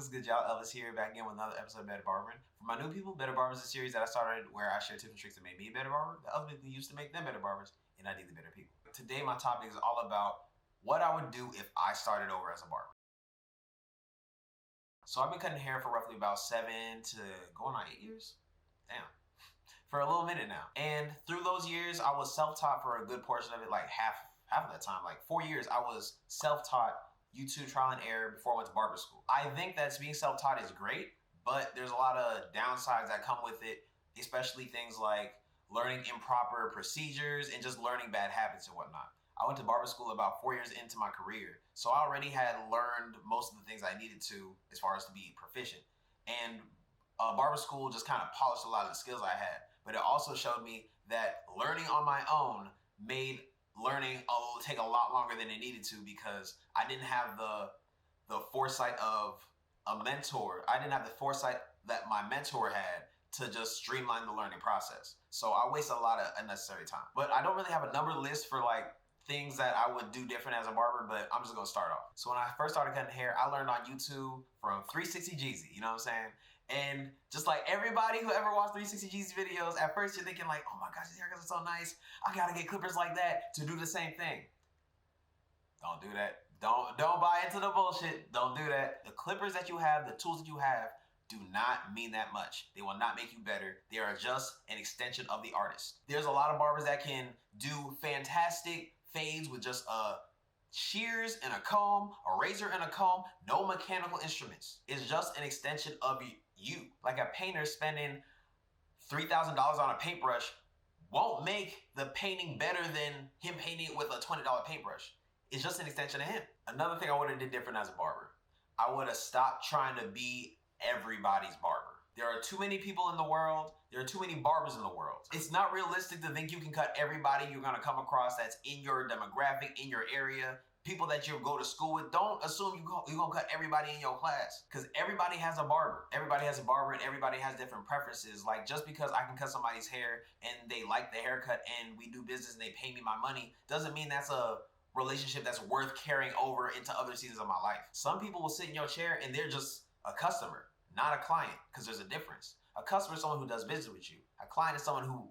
What's good, y'all? Elvis here, back again with another episode of Better Barbering. For my new people, Better Barbers is a series that I started where I share tips and tricks that made me a better barber, that other people used to make them better barbers, and I the better people. Today, my topic is all about what I would do if I started over as a barber. So I've been cutting hair for roughly about 7 to going on 8 years. Damn. For a little minute now. And through those years, I was self-taught for a good portion of it, like half of that time. Like 4 years, I was self-taught, YouTube trial and error before I went to barber school. I think that being self-taught is great, but there's a lot of downsides that come with it, especially things like learning improper procedures and just learning bad habits and whatnot. I went to barber school about 4 years into my career, so I already had learned most of the things I needed to as far as to be proficient. And barber school just kind of polished a lot of the skills I had, but it also showed me that learning on my own made learning take a lot longer than it needed to, because I didn't have the foresight of a mentor. I didn't have the foresight that my mentor had to just streamline the learning process. So I wasted a lot of unnecessary time. But I don't really have a number list for like things that I would do different as a barber, but I'm just gonna start off. So when I first started cutting hair, I learned on YouTube from 360 Jeezy, you know what I'm saying? And just like everybody who ever watched 360 Jeezy videos, at first you're thinking like, oh my gosh, these haircuts are so nice. I gotta get clippers like that to do the same thing. Don't do that. Don't buy into the bullshit. Don't do that. The clippers that you have, the tools that you have, do not mean that much. They will not make you better. They are just an extension of the artist. There's a lot of barbers that can do fantastic fades with just shears and a comb, a razor and a comb, no mechanical instruments. It's just an extension of you. Like a painter spending $3,000 on a paintbrush won't make the painting better than him painting it with a $20 paintbrush. It's just an extension of him. Another thing I would have did different as a barber, I would have stopped trying to be everybody's barber. There are too many people in the world. There are too many barbers in the world. It's not realistic to think you can cut everybody you're gonna come across that's in your demographic, in your area, people that you go to school with. Don't assume you're gonna cut everybody in your class, because everybody has a barber. Everybody has a barber and everybody has different preferences. Like, just because I can cut somebody's hair and they like the haircut and we do business and they pay me my money, doesn't mean that's a relationship that's worth carrying over into other seasons of my life. Some people will sit in your chair and they're just a customer, not a client, because there's a difference. A customer is someone who does business with you. A client is someone who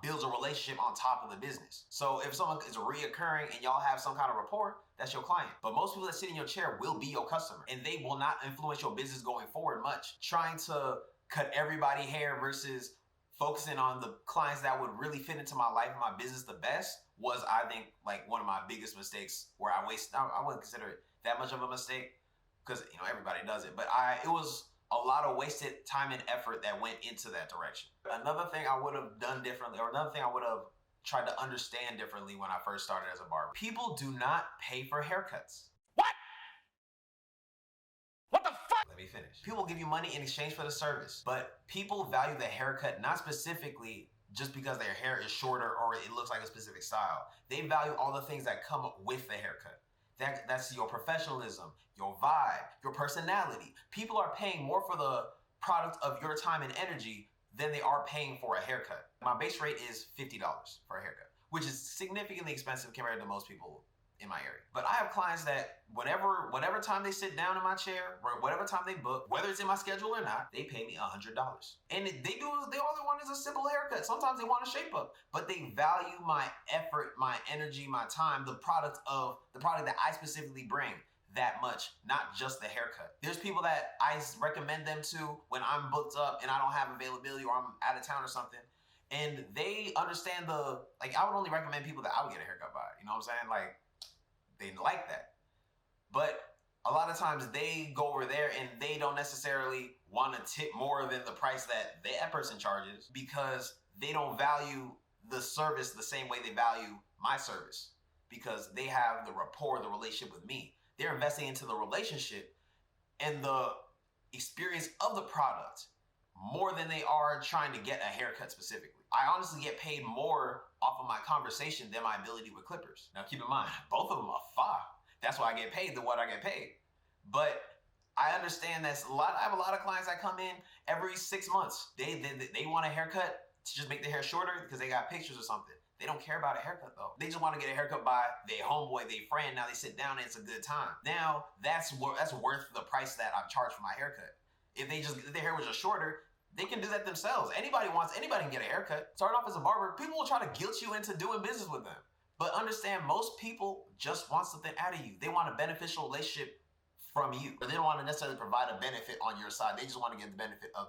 builds a relationship on top of the business. So if someone is reoccurring and y'all have some kind of rapport, that's your client. But most people that sit in your chair will be your customer, and they will not influence your business going forward much. Trying to cut everybody hair versus focusing on the clients that would really fit into my life and my business the best was, I think, like one of my biggest mistakes, where I wouldn't consider it that much of a mistake, because everybody does it, but it was a lot of wasted time and effort that went into that direction. Another thing I would have done differently, or another thing I would have tried to understand differently when I first started as a barber, people do not pay for haircuts. What the fuck? Let me finish. People give you money in exchange for the service, but people value the haircut not specifically just because their hair is shorter or it looks like a specific style. They value all the things that come with the haircut. That's your professionalism, your vibe, your personality. People are paying more for the product of your time and energy than they are paying for a haircut. My base rate is $50 for a haircut, which is significantly expensive compared to most people in my area. But I have clients that whatever time they sit down in my chair, or whatever time they book, whether it's in my schedule or not, they pay me $100. And they all they want is a simple haircut. Sometimes they want a shape up, but they value my effort, my energy, my time, the product that I specifically bring that much, not just the haircut. There's people that I recommend them to when I'm booked up and I don't have availability, or I'm out of town or something. And they understand I would only recommend people that I would get a haircut by. You know what I'm saying? Like, they like that. But a lot of times they go over there and they don't necessarily want to tip more than the price that that person charges, because they don't value the service the same way they value my service, because they have the rapport, the relationship with me. They're investing into the relationship and the experience of the product more than they are trying to get a haircut specifically. I honestly get paid more off of my conversation than my ability with clippers. Now keep in mind, both of them are fire. That's why I get paid what I get paid. But I understand I have a lot of clients that come in every 6 months. They want a haircut to just make their hair shorter because they got pictures or something. They don't care about a haircut though. They just want to get a haircut by their homeboy, their friend. Now they sit down and it's a good time. Now that's worth the price that I've charged for my haircut. If their hair was just shorter, they can do that themselves. Anybody can get a haircut. Starting off as a barber, people will try to guilt you into doing business with them. But understand, most people just want something out of you. They want a beneficial relationship from you. But they don't want to necessarily provide a benefit on your side. They just want to get the benefit of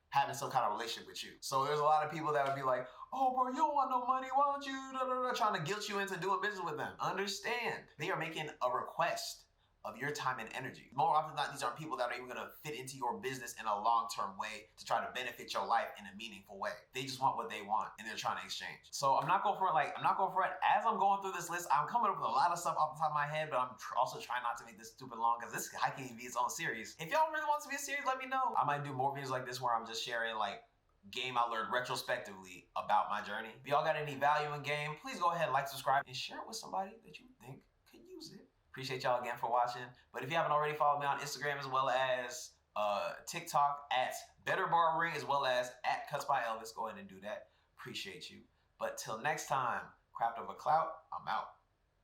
having some kind of relationship with you. So there's a lot of people that would be like, oh bro, you don't want no money, why don't you? Trying to guilt you into doing business with them. Understand, they are making a request of your time and energy. More often than not, these aren't people that are even gonna fit into your business in a long-term way to try to benefit your life in a meaningful way. They just want what they want and they're trying to exchange. So I'm not going for it. As I'm going through this list, I'm coming up with a lot of stuff off the top of my head, but I'm also trying not to make this stupid long because this can be its own series. If y'all really want to be a series, let me know. I might do more videos like this where I'm just sharing like game I learned retrospectively about my journey. If y'all got any value in game, please go ahead, like, subscribe, and share it with somebody that you think could use it. Appreciate y'all again for watching. But if you haven't already, followed me on Instagram as well as TikTok at Better Barbering as well as at Cuts by Elvis. Go ahead and do that. Appreciate you. But till next time, Craft Over Clout, I'm out.